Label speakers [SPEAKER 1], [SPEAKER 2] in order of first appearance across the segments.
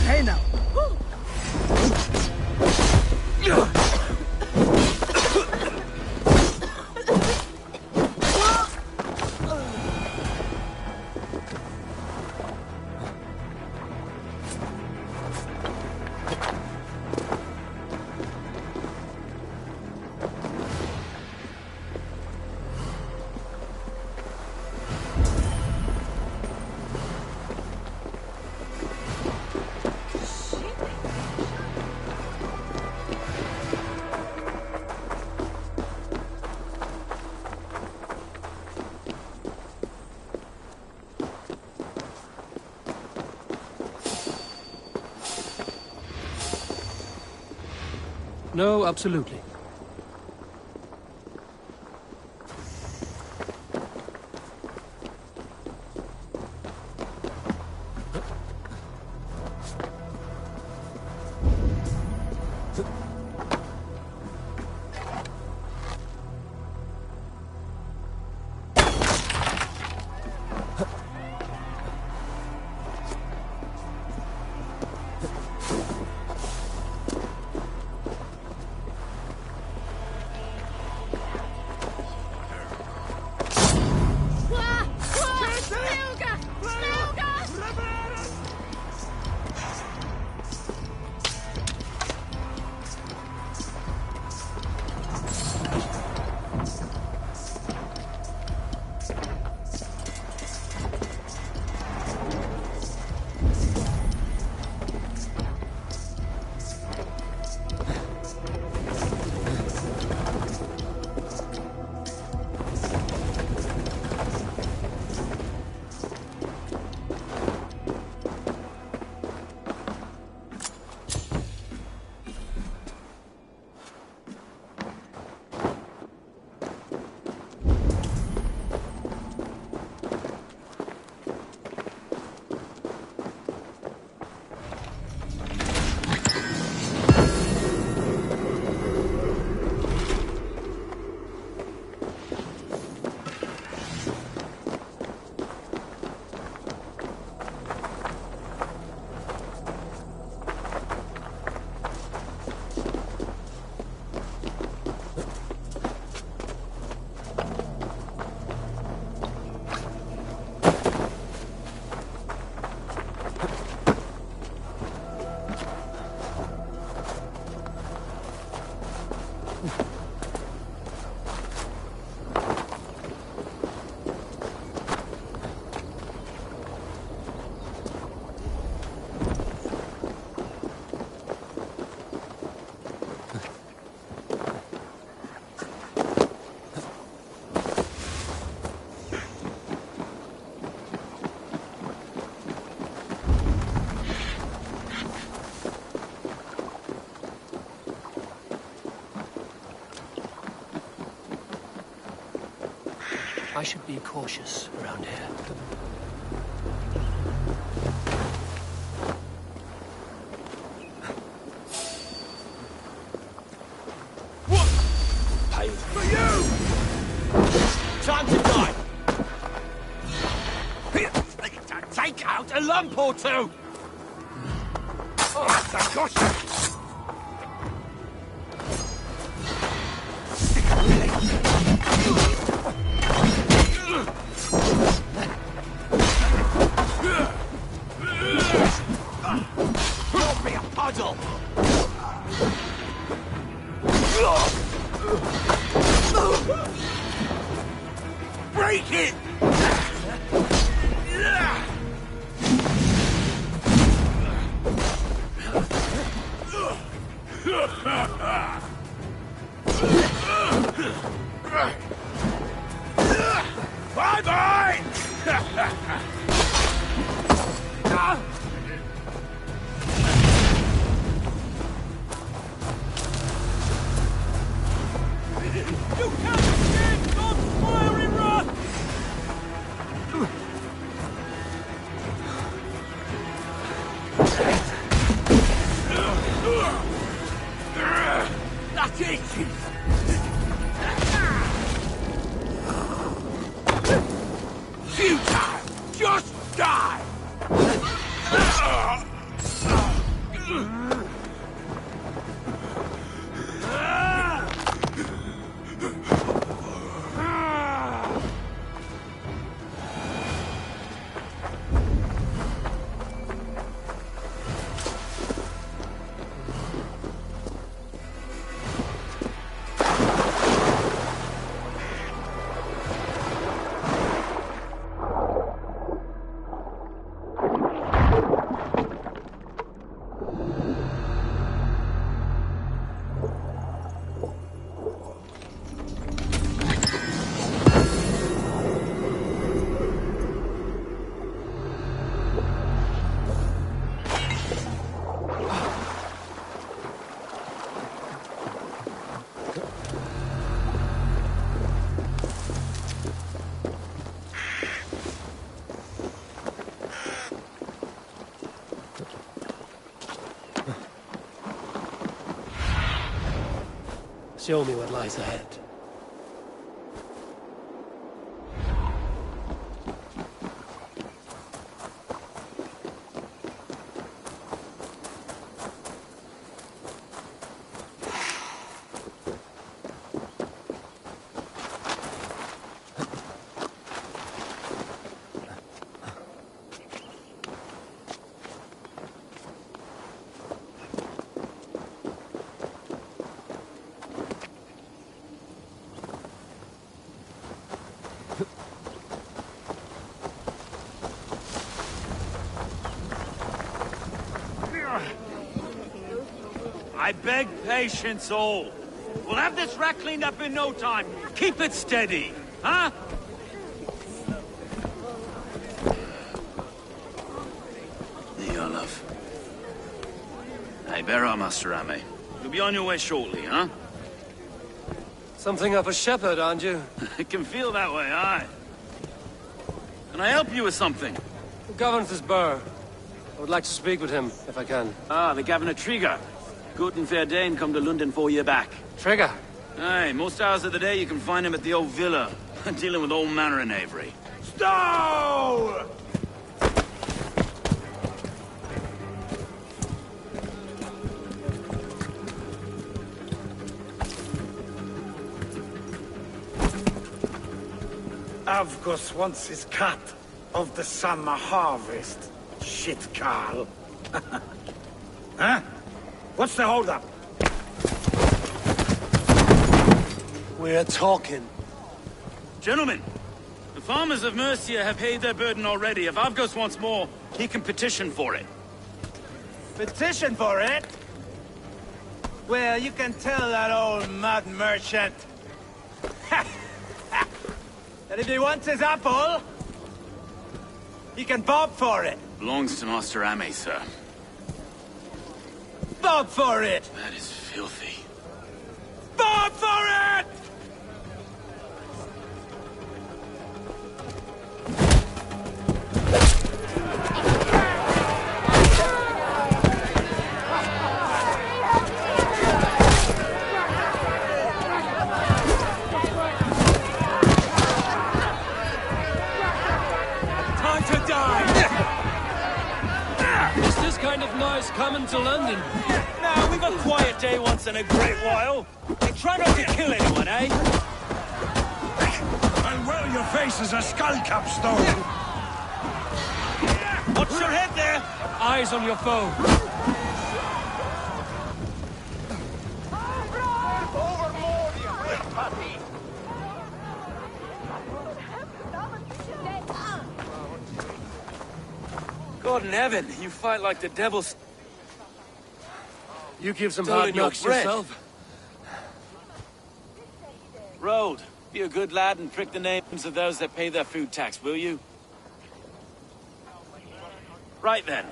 [SPEAKER 1] Hey now!
[SPEAKER 2] No, absolutely. I should be cautious around here.
[SPEAKER 3] What? Paid for you! Time to die! Take out a lump or two! Oh, that's a caution! You'll be a puddle! Break it! Bye-bye! That itches! Futile! Just die!
[SPEAKER 2] Show me what lies ahead.
[SPEAKER 3] I beg patience, all. We'll have this wreck cleaned up in no time. Keep it steady, huh?
[SPEAKER 1] There you are, love. Hey, bear up, Master Ame. You'll be on your way shortly, huh?
[SPEAKER 2] Something of a shepherd, aren't you?
[SPEAKER 1] It can feel that way, aye. Can I help you with something?
[SPEAKER 2] The governor's Burr. I would like to speak with him, if I can.
[SPEAKER 1] Ah, the Governor Trigger. Good and fair Dane come to London 4 year back.
[SPEAKER 2] Trigger!
[SPEAKER 1] Aye, most hours of the day you can find him at the old villa, dealing with all manner of knavery.
[SPEAKER 3] Stow!
[SPEAKER 4] Avgos wants his cut of the summer harvest. Shit, Carl. Huh? What's the holdup?
[SPEAKER 2] We're talking.
[SPEAKER 1] Gentlemen, the farmers of Mercia have paid their burden already. If Avgos wants more, he can petition for it.
[SPEAKER 3] Petition for it? Well, you can tell that old mud merchant that if he wants his apple, he can bob for it.
[SPEAKER 1] Belongs to Master Ame, sir.
[SPEAKER 3] Bob for it!
[SPEAKER 1] That is filthy.
[SPEAKER 3] Bob for it! Time to die!
[SPEAKER 2] Is this kind of noise coming to London?
[SPEAKER 3] Nah, we've a quiet day once in a great while. And try not to kill anyone, eh?
[SPEAKER 4] And well, your face is a skull capstone.
[SPEAKER 3] Watch your head there!
[SPEAKER 2] Eyes on your foe.
[SPEAKER 1] God in heaven, you fight like the devil.
[SPEAKER 2] You give some
[SPEAKER 1] Stolen
[SPEAKER 2] hard
[SPEAKER 1] your
[SPEAKER 2] knocks
[SPEAKER 1] bread.
[SPEAKER 2] yourself.
[SPEAKER 1] Road, be a good lad and prick the names of those that pay their food tax, will you? Right then.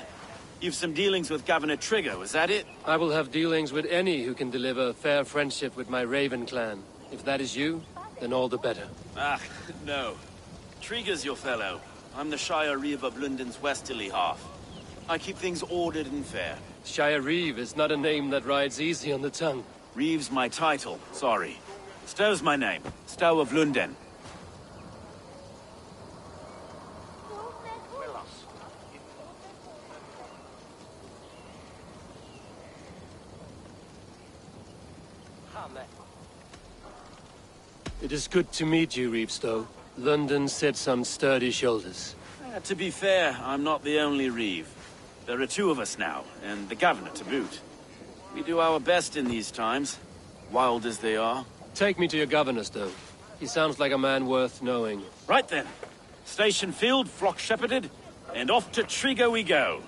[SPEAKER 1] You've some dealings with Governor Trigger, was that it?
[SPEAKER 2] I will have dealings with any who can deliver fair friendship with my Raven clan. If that is you, then all the better.
[SPEAKER 1] Ah, no. Trigger's your fellow. I'm the Shire Reeve of London's westerly half.
[SPEAKER 3] I keep things ordered and fair.
[SPEAKER 2] Shire Reeve is not a name that rides easy on the tongue.
[SPEAKER 3] Reeve's my title, sorry. Stow's my name. Stow of Lunden.
[SPEAKER 2] It is good to meet you, Reevestow. London set some sturdy shoulders.
[SPEAKER 3] To be fair, I'm not the only Reeve. There are two of us now, and the governor to boot. We do our best in these times, wild as they are.
[SPEAKER 2] Take me to your governor, Stow. He sounds like a man worth knowing.
[SPEAKER 3] Right then. Station filled, flock shepherded, and off to Trigo we go.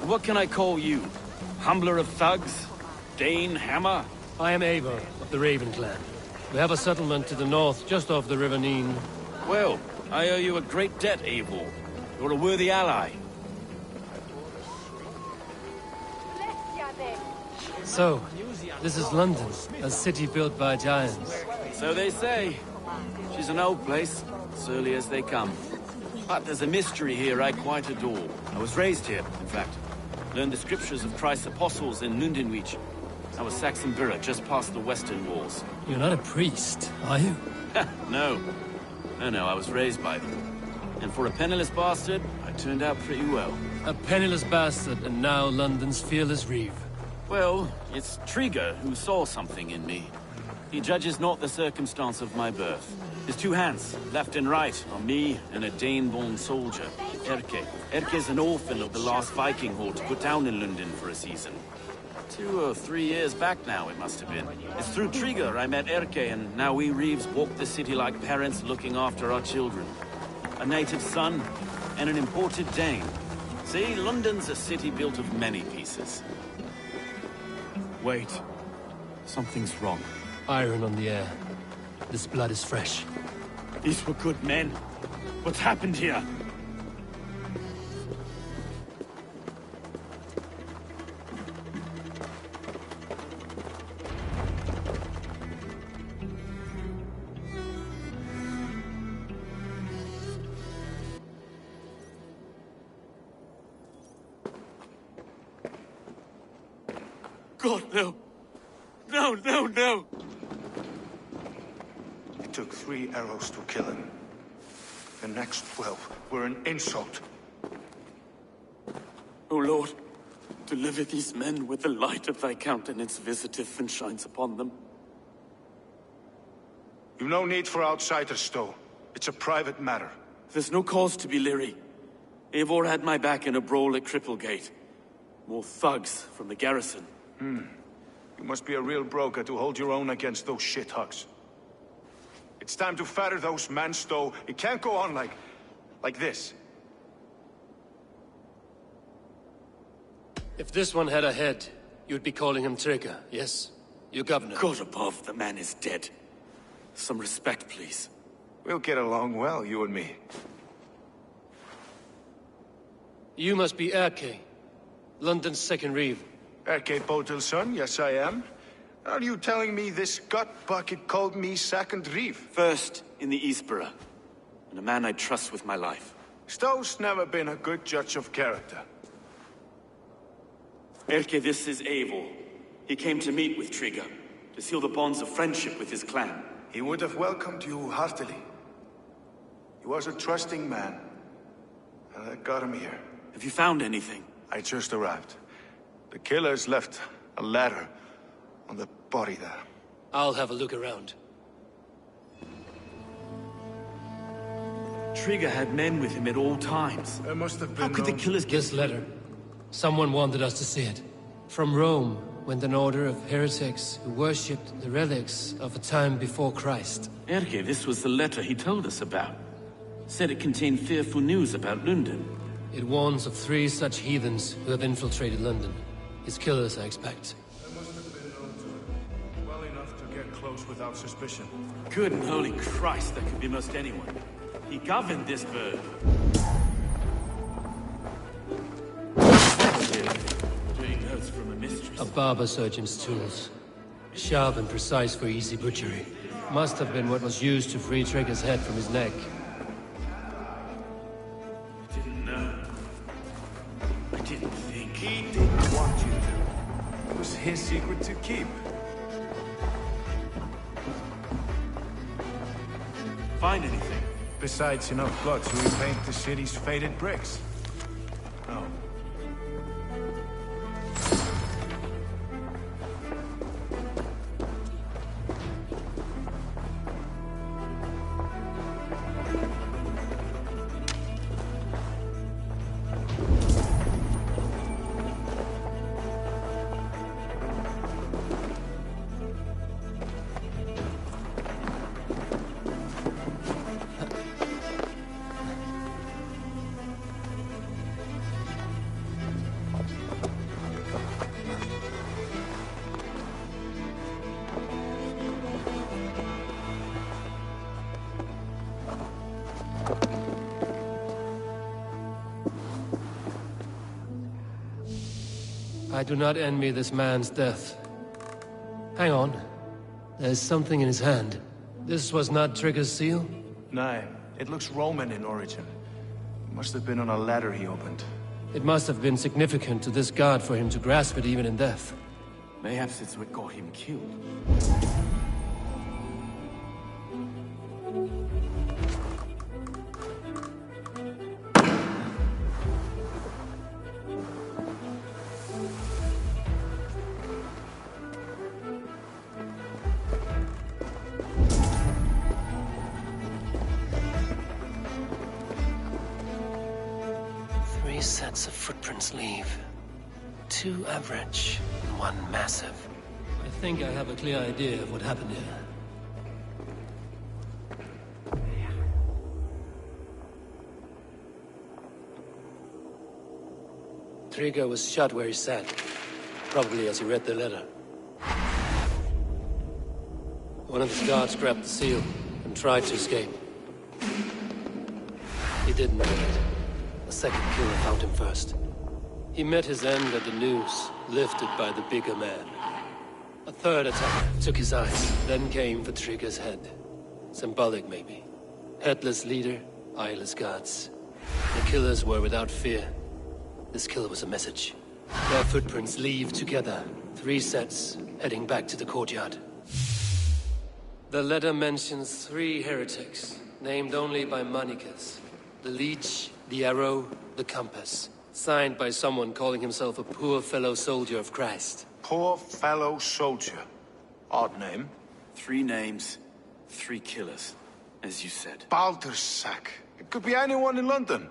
[SPEAKER 3] What can I call you? Humbler of thugs? Dane Hammer?
[SPEAKER 2] I am Eivor of the Raven clan. We have a settlement to the north, just off the River Neen.
[SPEAKER 3] Well, I owe you a great debt, Eivor. You're a worthy ally.
[SPEAKER 2] So, this is London, a city built by giants.
[SPEAKER 3] So they say. She's an old place, surly as they come. But there's a mystery here I quite adore. I was raised here, in fact. Learned the scriptures of Christ's apostles in Lundenwich. I was Saxon Borough, just past the western walls.
[SPEAKER 2] You're not a priest, are you?
[SPEAKER 3] No. No, I was raised by them. And for a penniless bastard, I turned out pretty well.
[SPEAKER 2] A penniless bastard, and now London's fearless Reeve.
[SPEAKER 3] Well, it's Trigo who saw something in me. He judges not the circumstance of my birth. His two hands, left and right, on me and a Dane-born soldier, Erke. Erke's an orphan of the last Viking horde put down in London for a season. 2 or 3 years back now, it must have been. It's through Trigo I met Erke, and now we Reeves walk the city like parents looking after our children. A native son, and an imported Dane. See, London's a city built of many pieces. Wait. Something's wrong.
[SPEAKER 2] Iron on the air. This blood is fresh.
[SPEAKER 3] These were good men. What's happened here? God, no. No.
[SPEAKER 5] It took 3 arrows to kill him. The next 12 were an insult.
[SPEAKER 1] O Lord, deliver these men with the light of thy countenance visiteth and shines upon them.
[SPEAKER 5] You've no need for outsiders, Stow. It's a private matter.
[SPEAKER 1] There's no cause to be leery. Eivor had my back in a brawl at Cripplegate. More thugs from the garrison.
[SPEAKER 5] You must be a real broker to hold your own against those shithugs. It's time to fetter those men, Stow. It can't go on like this.
[SPEAKER 2] If this one had a head, you'd be calling him Trigger, yes? Your governor.
[SPEAKER 1] God above, the man is dead. Some respect, please.
[SPEAKER 5] We'll get along well, you and me.
[SPEAKER 2] You must be Erke, London's second Reeve.
[SPEAKER 5] Erke Botil's son, yes I am. Are you telling me this gut bucket called me second Reeve?
[SPEAKER 1] First in the Eastborough, and a man I trust with my life.
[SPEAKER 5] Stow's never been a good judge of character.
[SPEAKER 1] Erke, this is Eivor. He came to meet with Trigger, to seal the bonds of friendship with his clan.
[SPEAKER 5] He would have welcomed you heartily. He was a trusting man, and I got him here.
[SPEAKER 1] Have you found anything?
[SPEAKER 5] I just arrived. The killers left a ladder on the body there.
[SPEAKER 2] I'll have a look around.
[SPEAKER 1] Trigger had men with him at all times.
[SPEAKER 5] There must have been
[SPEAKER 1] How could the killers get...
[SPEAKER 2] This letter. Someone wanted us to see it. From Rome went an order of heretics who worshipped the relics of a time before Christ.
[SPEAKER 1] Erke, this was the letter he told us about. Said it contained fearful news about London.
[SPEAKER 2] It warns of 3 such heathens who have infiltrated London. His killers, I expect.
[SPEAKER 5] There must have been known to him. Well enough to get close without suspicion.
[SPEAKER 1] Good and holy Christ, that could be most anyone. He governed this bird. Doing notes from a mistress.
[SPEAKER 2] A barber surgeon's tools. Sharp and precise for easy butchery. Must have been what was used to free Trigger's head from his neck.
[SPEAKER 1] Didn't know. I didn't think.
[SPEAKER 5] He didn't want you to. It was his secret to keep.
[SPEAKER 3] Find anything?
[SPEAKER 5] Besides enough blood to repaint the city's faded bricks. No.
[SPEAKER 2] I do not envy this man's death. Hang on. There's something in his hand. This was not Trigger's seal?
[SPEAKER 5] No, it looks Roman in origin. Must have been on a ladder he opened.
[SPEAKER 2] It must have been significant to this god for him to grasp it even in death.
[SPEAKER 3] Mayhaps it's what got him killed.
[SPEAKER 2] Three sets of footprints leave. 2 average, and 1 massive. I think I have a clear idea of what happened here. Trigger was shot where he sat, probably as he read the letter. One of his guards grabbed the seal and tried to escape. He didn't make it. A second killer found him first. He met his end at the noose, lifted by the bigger man. A third attacker took his eyes, then came for Trigger's head. Symbolic, maybe. Headless leader, eyeless guards. The killers were without fear. This kill was a message. Their footprints leave together. 3 sets, heading back to the courtyard. The letter mentions 3 heretics, named only by Manicus. The Leech, the Arrow, the Compass. Signed by someone calling himself a poor fellow soldier of Christ.
[SPEAKER 5] Poor fellow soldier. Odd name.
[SPEAKER 3] 3 names, 3 killers, as you said.
[SPEAKER 5] Baldersack. It could be anyone in London.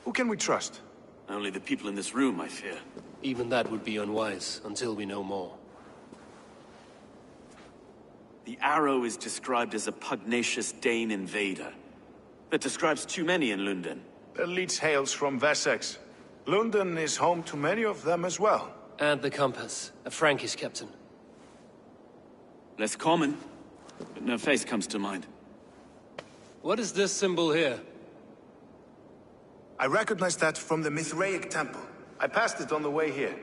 [SPEAKER 5] Who can we trust?
[SPEAKER 3] Only the people in this room, I fear.
[SPEAKER 2] Even that would be unwise, until we know more.
[SPEAKER 3] The Arrow is described as a pugnacious Dane invader. That describes too many in London.
[SPEAKER 5] The Leech hails from Wessex. London is home to many of them as well.
[SPEAKER 2] And the Compass, a Frankish captain.
[SPEAKER 3] Less common, but no face comes to mind.
[SPEAKER 2] What is this symbol here?
[SPEAKER 5] I recognize that from the Mithraic temple. I passed it on the way here.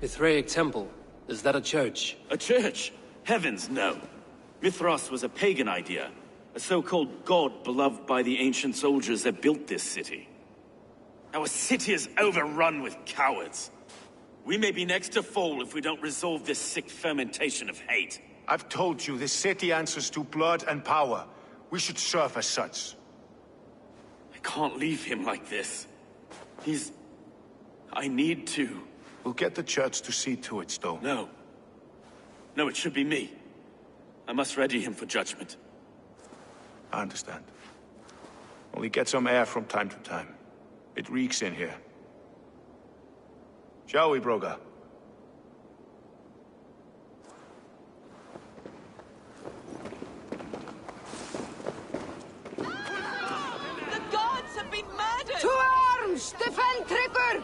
[SPEAKER 2] Mithraic temple? Is that a church?
[SPEAKER 3] A church? Heavens, no. Mithras was a pagan idea. A so-called god beloved by the ancient soldiers that built this city. Our city is overrun with cowards. We may be next to fall if we don't resolve this sick fermentation of hate.
[SPEAKER 5] I've told you, this city answers to blood and power. We should serve as such.
[SPEAKER 3] I can't leave him like this. I need to.
[SPEAKER 5] We'll get the church to see to it, Stone.
[SPEAKER 3] No. No, it should be me. I must ready him for judgment.
[SPEAKER 5] I understand. Only get some air from time to time. It reeks in here. Shall we, Broga?
[SPEAKER 6] The gods have been murdered!
[SPEAKER 7] To arms! Defend Trigger!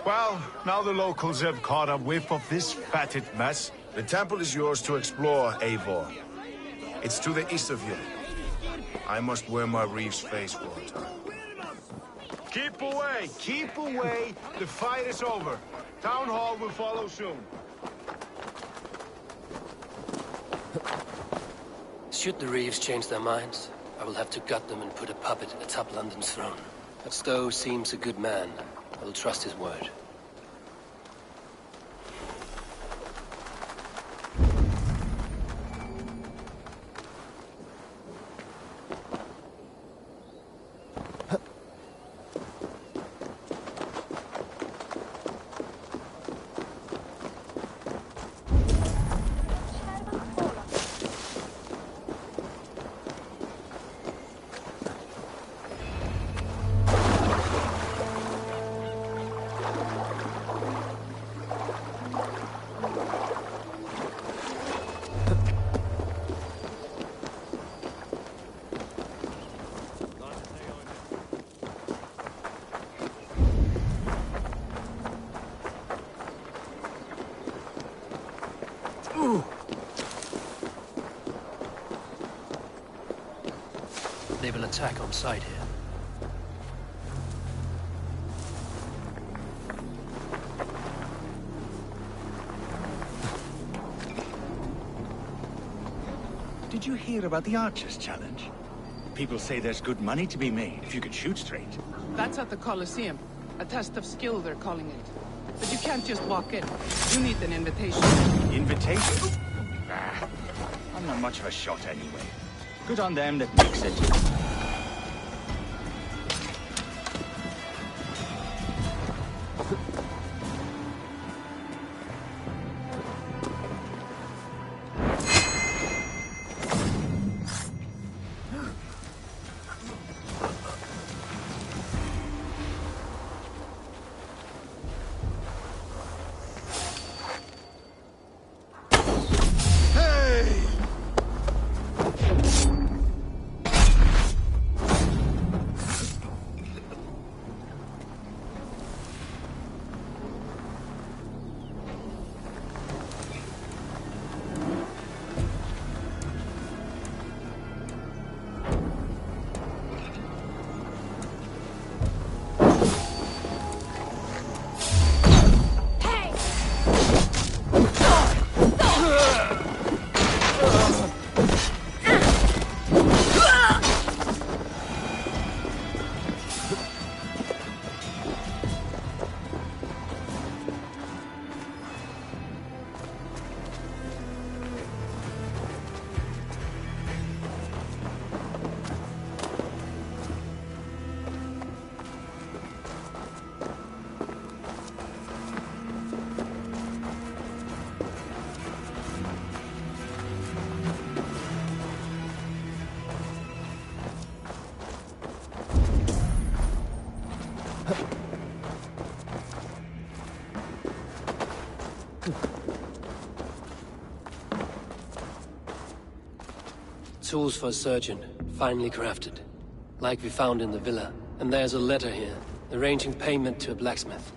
[SPEAKER 5] Well, now the locals have caught a whiff of this fatted mess.
[SPEAKER 8] The temple is yours to explore, Eivor. It's to the east of you. I must wear my Reeve's face for a time.
[SPEAKER 5] Keep away! Keep away! The fight is over. Town Hall will follow soon.
[SPEAKER 2] Should the Reeves change their minds, I will have to gut them and put a puppet atop London's throne. But Stowe seems a good man. I will trust his word. They will attack on sight here.
[SPEAKER 9] Did you hear about the Archers Challenge? People say there's good money to be made if you can shoot straight.
[SPEAKER 10] That's at the Colosseum. A test of skill, they're calling it. But you can't just walk in. You need an invitation.
[SPEAKER 9] Invitation? Ah, I'm not much of a shot anyway. Good on them that makes it.
[SPEAKER 2] Tools for a surgeon, finely crafted. Like we found in the villa. And there's a letter here, arranging payment to a blacksmith.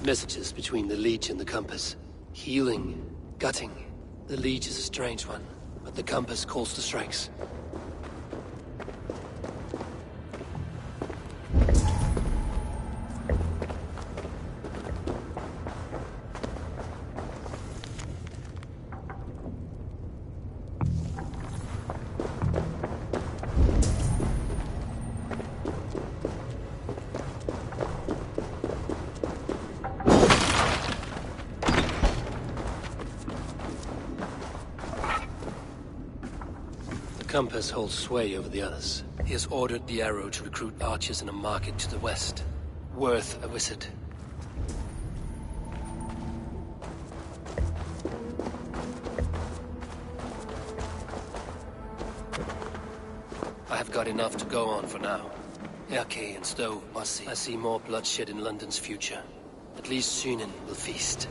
[SPEAKER 2] Messages between the Leech and the Compass. Healing, gutting. The Leech is a strange one, but the Compass calls the strikes. compass holds sway over the others. He has ordered the Arrow to recruit archers in a market to the west. Worth a visit. I have got enough to go on for now. Erke and Stowe must see. I see more bloodshed in London's future. At least Sunan will feast.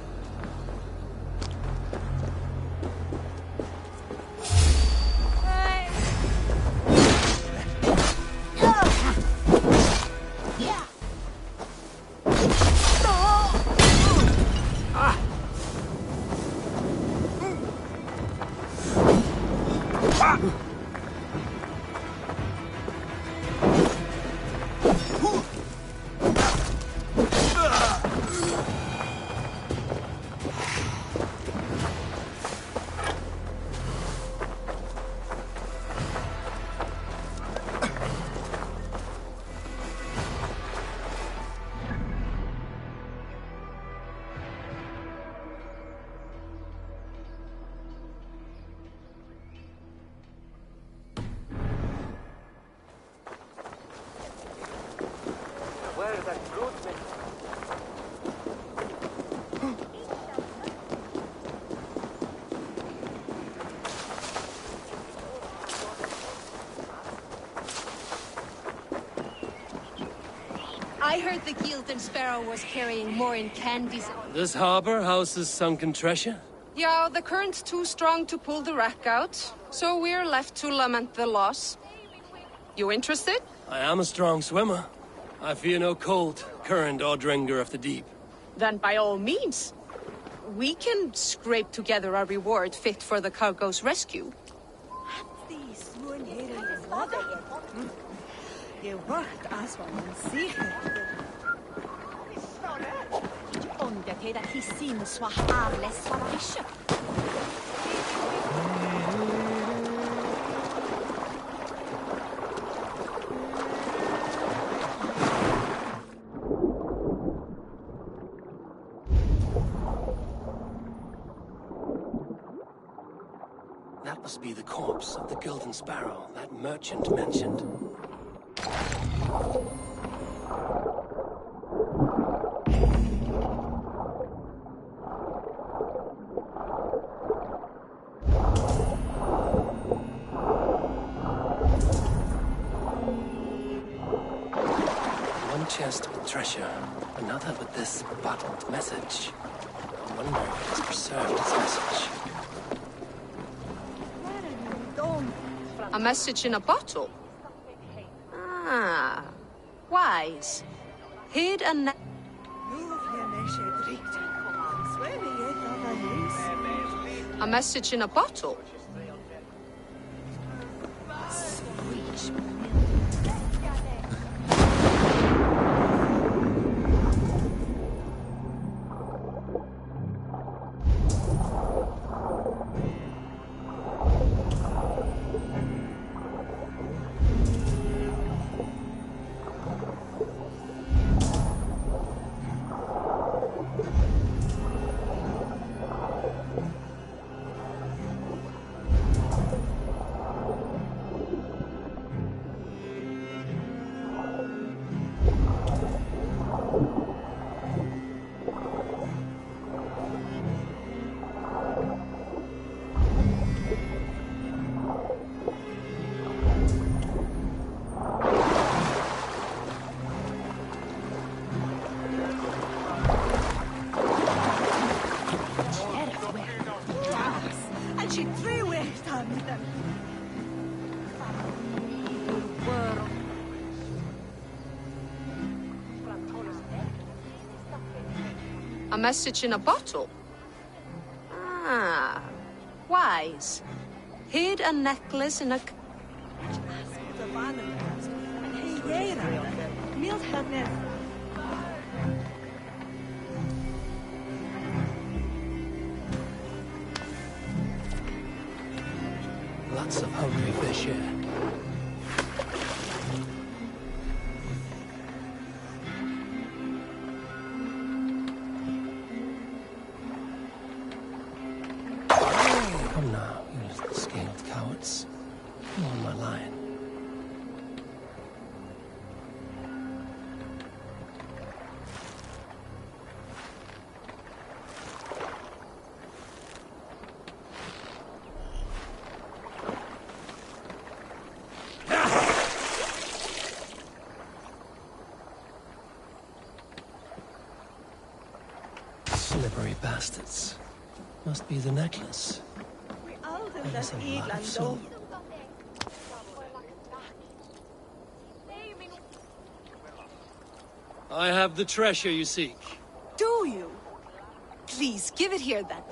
[SPEAKER 7] I heard the Gilded Sparrow was carrying more in candies.
[SPEAKER 2] This harbor houses sunken treasure?
[SPEAKER 7] Yeah, the current's too strong to pull the wreck out, so we're left to lament the loss. You interested?
[SPEAKER 2] I am a strong swimmer. I fear no cold, current, or dringer of the deep.
[SPEAKER 7] Then by all means. We can scrape together a reward fit for the cargo's rescue.
[SPEAKER 6] Je wordt als van zeker. Onder det där hissin så harles var fische.
[SPEAKER 2] That must be the corpse of the Gilded Sparrow that merchant mentioned. One chest with treasure, another with this bottled message. I wonder if it has preserved its message.
[SPEAKER 7] A message in a bottle? Ah, wise. Hid a net. A message in a bottle? A message in a bottle? Ah, wise. Hid a necklace in a...
[SPEAKER 2] Lots of hungry fish here. Still on my line. Slippery bastards. Must be the necklace. There's a lot of silver. I have the treasure you seek.
[SPEAKER 6] Do you? Please, give it here then.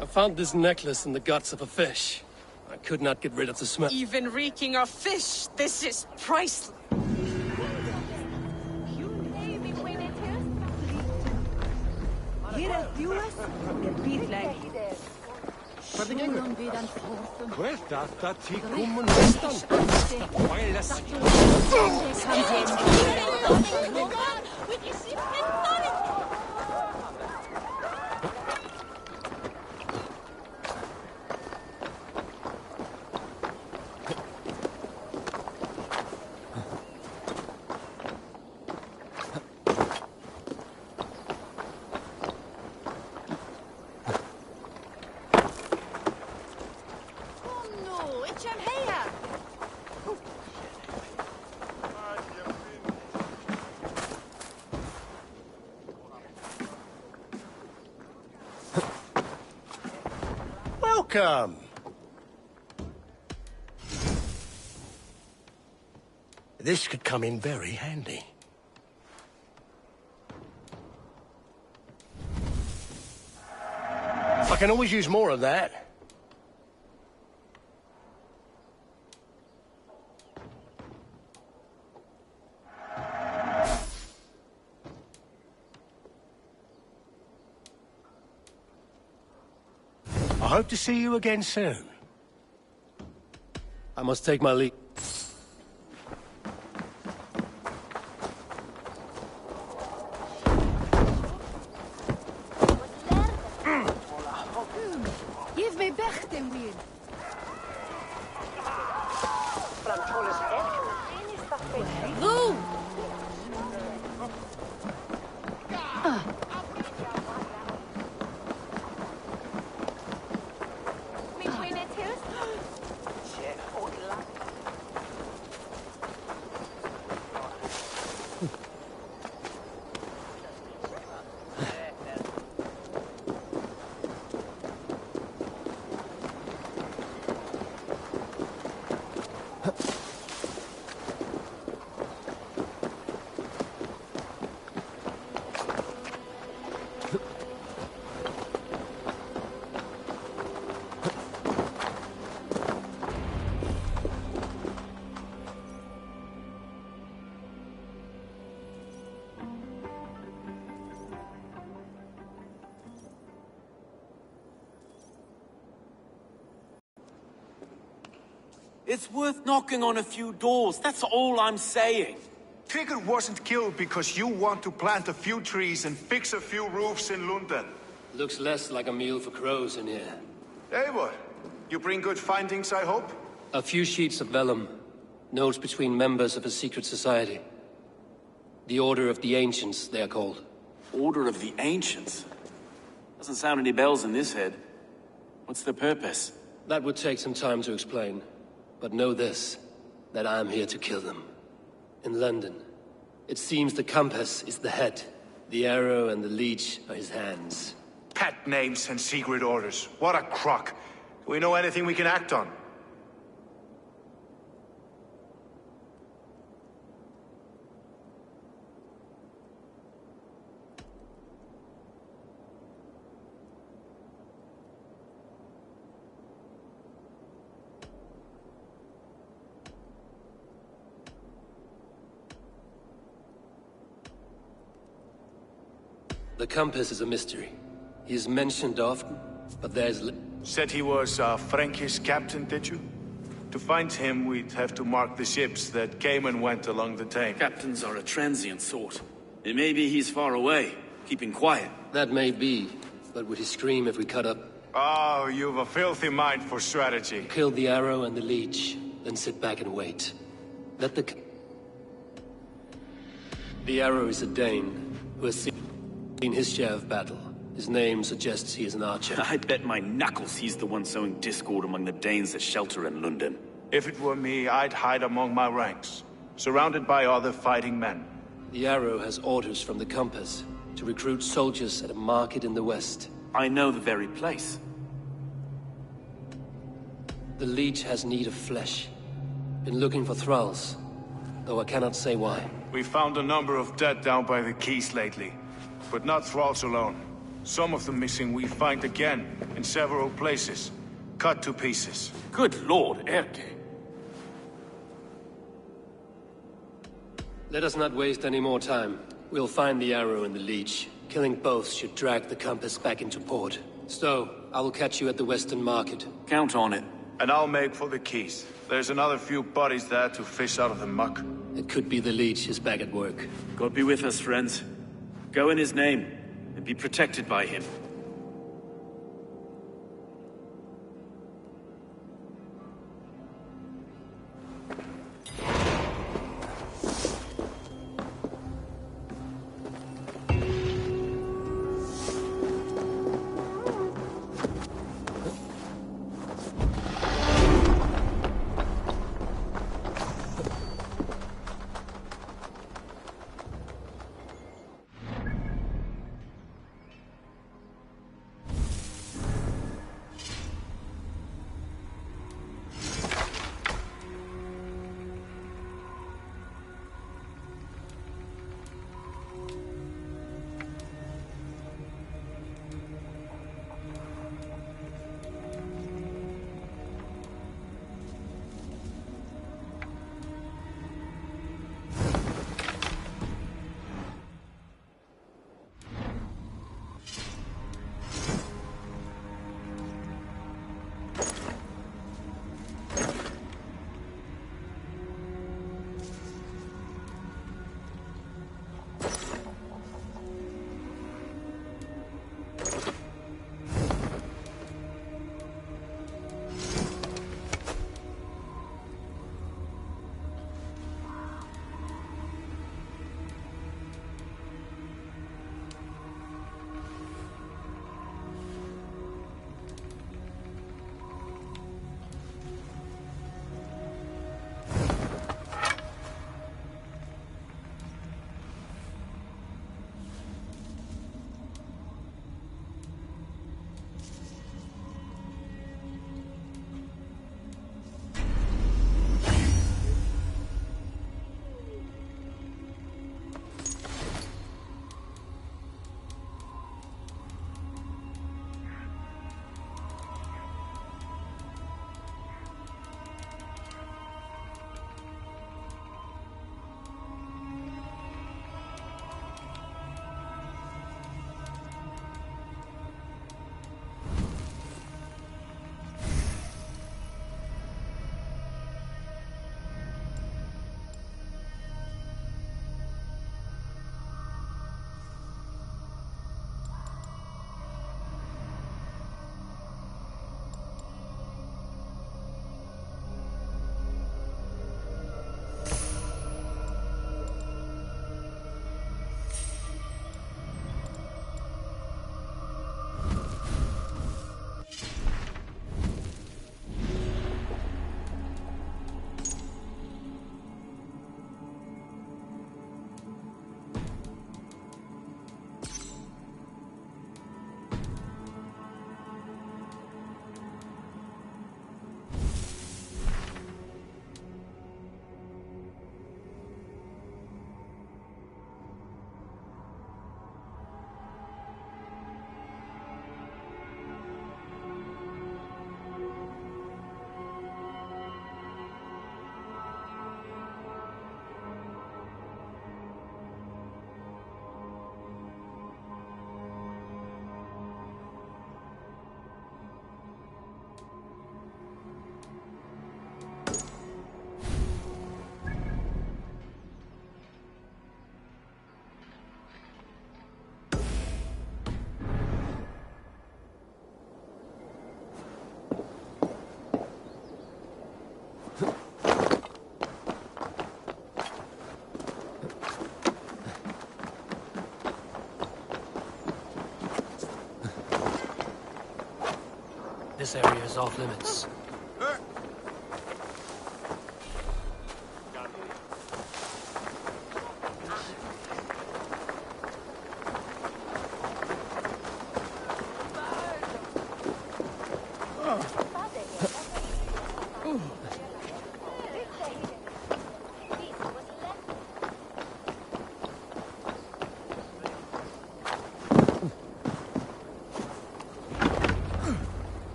[SPEAKER 2] I found this necklace in the guts of a fish. I could not get rid of the smell.
[SPEAKER 7] Even reeking of fish, this is priceless.
[SPEAKER 11] Welcome. This could come in very handy. I can always use more of that. I hope to see you again soon.
[SPEAKER 2] I must take my leave.
[SPEAKER 6] Give me back the wheel. Go!
[SPEAKER 3] It's worth knocking on a few doors, that's all I'm saying.
[SPEAKER 5] Trigger wasn't killed because you want to plant a few trees and fix a few roofs in London.
[SPEAKER 2] Looks less like a meal for crows in here.
[SPEAKER 5] Eivor, you bring good findings, I hope?
[SPEAKER 2] A few sheets of vellum. Notes between members of a secret society. The Order of the Ancients, they are called.
[SPEAKER 3] Order of the Ancients? Doesn't sound any bells in this head. What's the purpose?
[SPEAKER 2] That would take some time to explain. But know this, that I am here to kill them. In London, it seems the compass is the head. The arrow and the leech are his hands.
[SPEAKER 5] Pet names and secret orders. What a crock. Do we know anything we can act on?
[SPEAKER 2] The compass is a mystery. He is mentioned often, but there's...
[SPEAKER 5] Said he was a Frankish captain, did you? To find him, we'd have to mark the ships that came and went along the Thames.
[SPEAKER 1] Captains are a transient sort. It may be he's far away, keeping quiet.
[SPEAKER 2] That may be, but would he scream if we cut up?
[SPEAKER 5] Oh, you've a filthy mind for strategy.
[SPEAKER 2] Kill the arrow and the leech, then sit back and wait. Let the... The arrow is a Dane, who has seen his share of battle. His name suggests he is an archer.
[SPEAKER 1] I bet my knuckles he's the one sowing discord among the Danes that shelter in London.
[SPEAKER 5] If it were me, I'd hide among my ranks, surrounded by other fighting men.
[SPEAKER 2] The arrow has orders from the compass to recruit soldiers at a market in the west.
[SPEAKER 1] I know the very place.
[SPEAKER 2] The leech has need of flesh. Been looking for thralls, though I cannot say why.
[SPEAKER 5] We found a number of dead down by the quays lately, but not thralls alone. Some of the missing we find again, in several places, cut to pieces.
[SPEAKER 1] Good lord, Erke.
[SPEAKER 2] Let us not waste any more time. We'll find the arrow and the leech. Killing both should drag the compass back into port. So, I will catch you at the western market.
[SPEAKER 1] Count on it.
[SPEAKER 5] And I'll make for the quays. There's another few bodies there to fish out of the muck.
[SPEAKER 2] It could be the leech is back at work.
[SPEAKER 1] God be with us, friends. Go in his name, and be protected by him.
[SPEAKER 2] This area is off limits.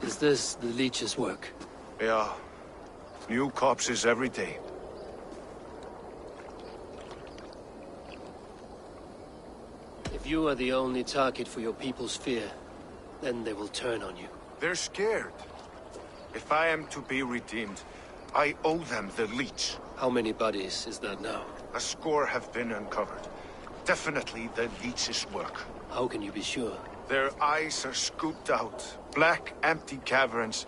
[SPEAKER 2] Is this the leech's work?
[SPEAKER 5] Yeah. New corpses every day.
[SPEAKER 2] If you are the only target for your people's fear, then they will turn on you.
[SPEAKER 5] They're scared. If I am to be redeemed, I owe them the leech.
[SPEAKER 2] How many bodies is that now?
[SPEAKER 5] A score have been uncovered. Definitely the leech's work.
[SPEAKER 2] How can you be sure?
[SPEAKER 5] Their eyes are scooped out. Black, empty caverns.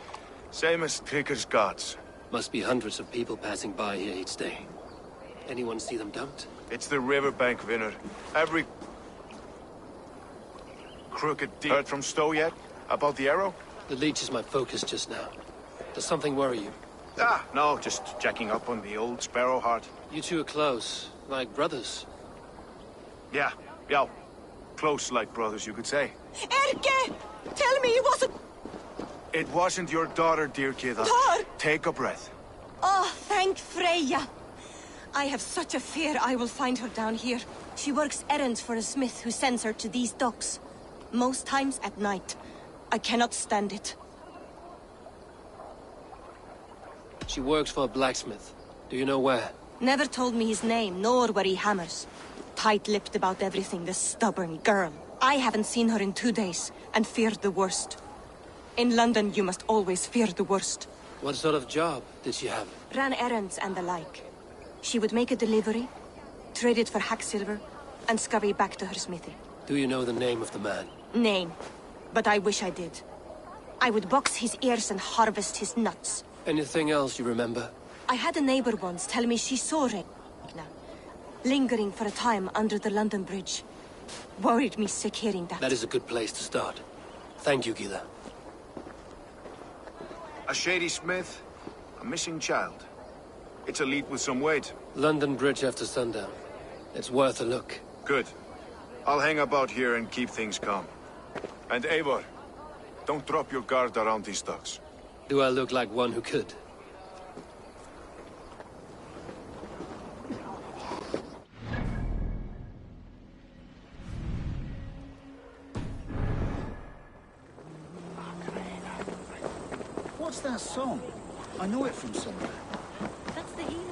[SPEAKER 5] Same as Trigger's gods.
[SPEAKER 2] Must be hundreds of people passing by here each day. Anyone see them dumped?
[SPEAKER 5] It's the riverbank, Winner. Every crooked deed. Heard from Stowe yet? About the arrow?
[SPEAKER 2] The leech is my focus just now. Does something worry you?
[SPEAKER 5] Ah, no, just checking up on the old Sparrowheart.
[SPEAKER 2] You two are close, like brothers.
[SPEAKER 5] Yeah. Close like brothers, you could say.
[SPEAKER 6] Erke! Tell me it wasn't...
[SPEAKER 5] It wasn't your daughter, dear Kida.
[SPEAKER 6] Tar!
[SPEAKER 5] Take a breath.
[SPEAKER 6] Oh, thank Freya. I have such a fear I will find her down here. She works errands for a smith who sends her to these docks. Most times at night. I cannot stand it.
[SPEAKER 2] She works for a blacksmith. Do you know where?
[SPEAKER 6] Never told me his name, nor where he hammers. Tight-lipped about everything, the stubborn girl. I haven't seen her in 2 days, and feared the worst. In London, you must always fear the worst.
[SPEAKER 2] What sort of job did she have?
[SPEAKER 6] Ran errands and the like. She would make a delivery, trade it for hack silver, and scurry back to her smithy.
[SPEAKER 2] Do you know the name of the man?
[SPEAKER 6] Name. But I wish I did. I would box his ears and harvest his nuts.
[SPEAKER 2] Anything else you remember?
[SPEAKER 6] I had a neighbor once tell me she saw Ragnar, lingering for a time under the London Bridge. Worried me sick hearing that.
[SPEAKER 2] That is a good place to start. Thank you, Gila.
[SPEAKER 5] A shady smith, a missing child. It's a lead with some weight.
[SPEAKER 2] London Bridge after sundown. It's worth a look.
[SPEAKER 5] Good. I'll hang about here and keep things calm. And Eivor, don't drop your guard around these docks.
[SPEAKER 2] Do I look like one who could?
[SPEAKER 12] What's that song? I know it from somewhere.
[SPEAKER 6] That's the healers.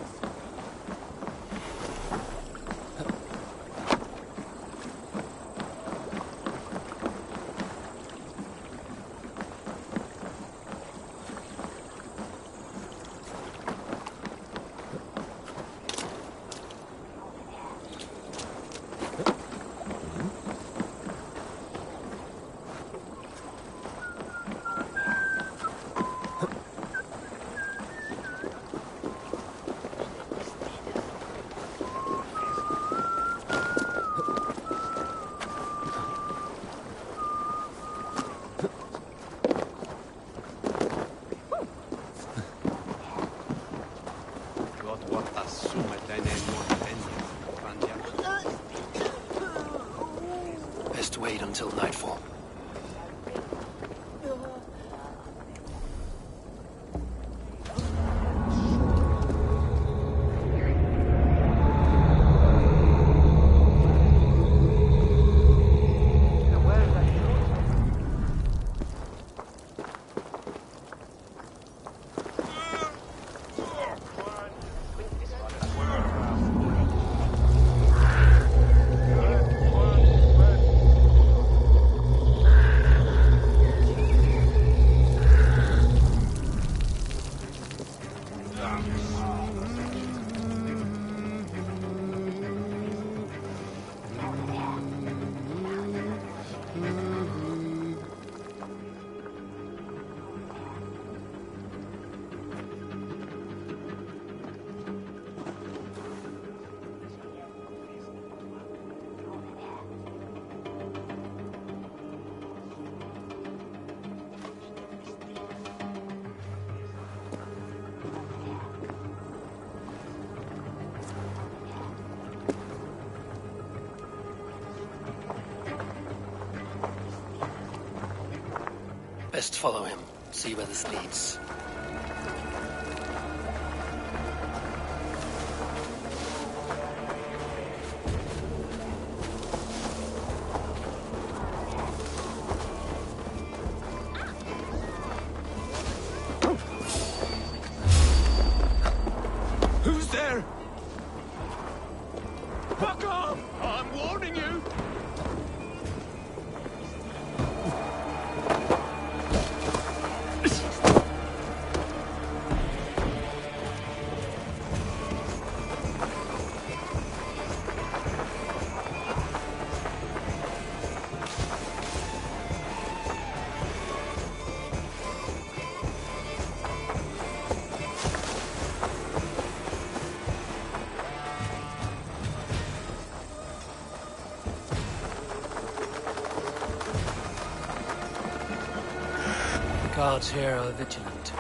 [SPEAKER 2] Best wait until nightfall. Best follow him. See where this leads.
[SPEAKER 5] Who's there? Fuck off! I'm warning you!
[SPEAKER 2] Guards here are vigilant.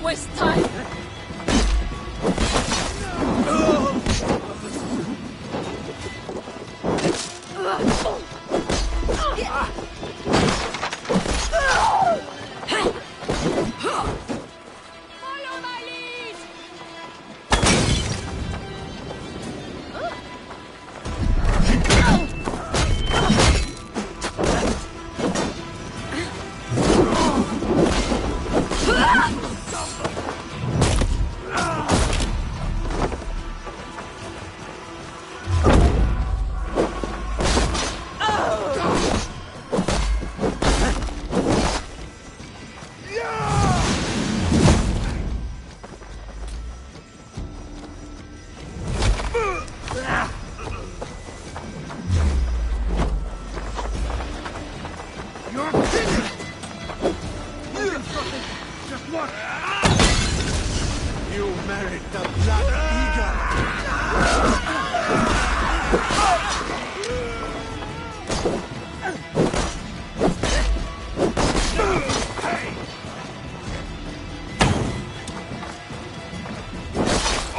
[SPEAKER 13] Waste time.
[SPEAKER 14] Follow my lead.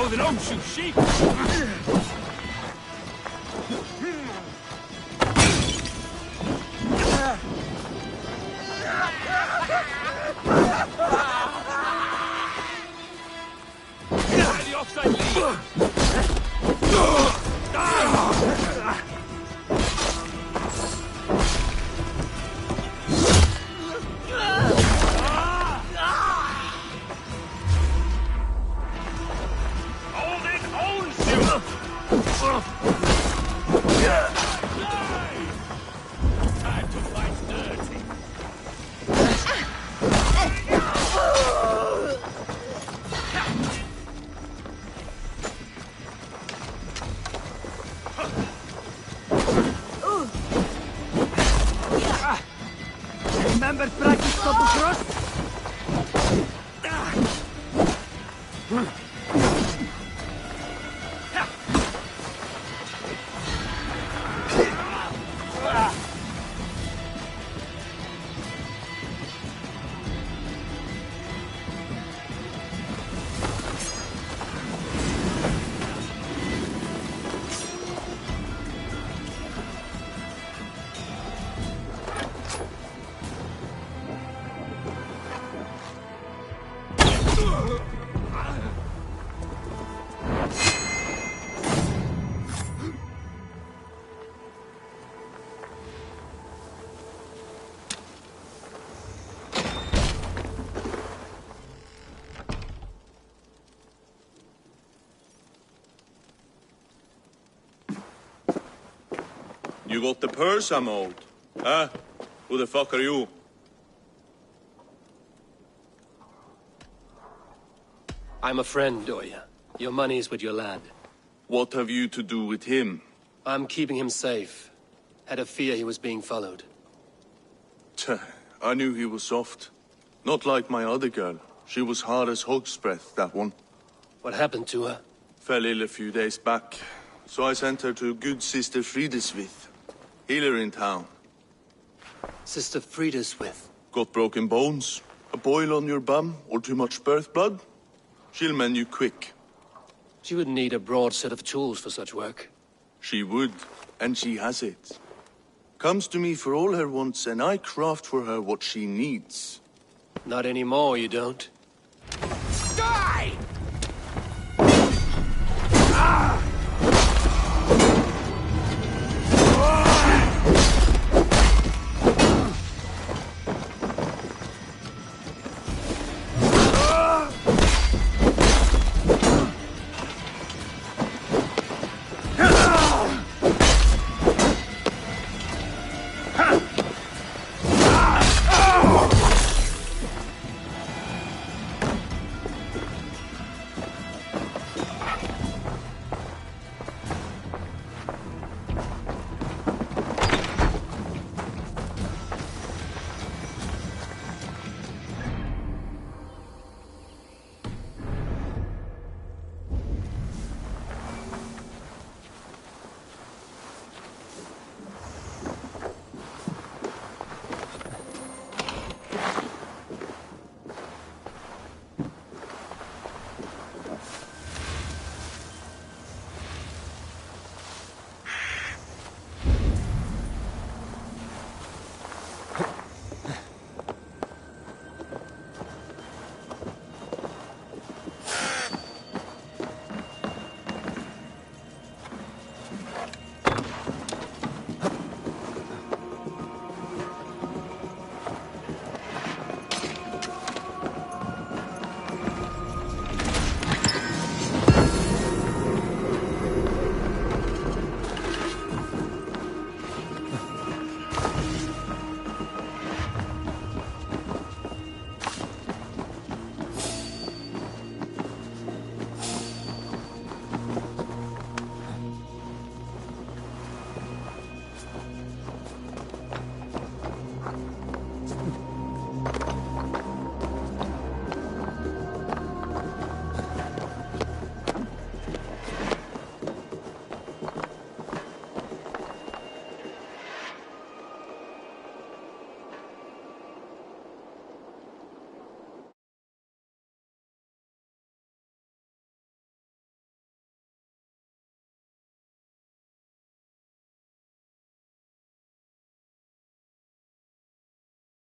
[SPEAKER 1] Oh, they don't shoot sheep! The offside lead!
[SPEAKER 13] You got the purse I'm owed. Huh? Who the fuck are you?
[SPEAKER 2] I'm a friend, Doya. Your money's with your lad.
[SPEAKER 13] What have you to do with him?
[SPEAKER 2] I'm keeping him safe. Had a fear he was being followed.
[SPEAKER 13] I knew he was soft. Not like my other girl. She was hard as hog's breath, that one.
[SPEAKER 2] What happened to her?
[SPEAKER 13] Fell ill a few days back. So I sent her to good Sister Frideswith. Healer in town.
[SPEAKER 2] Sister Frideswith?
[SPEAKER 13] Got broken bones, a boil on your bum, or too much birth blood? She'll mend you quick.
[SPEAKER 2] She would need a broad set of tools for such work.
[SPEAKER 13] She would, and she has it. Comes to me for all her wants, and I craft for her what she needs.
[SPEAKER 2] Not anymore, you don't.
[SPEAKER 4] Die!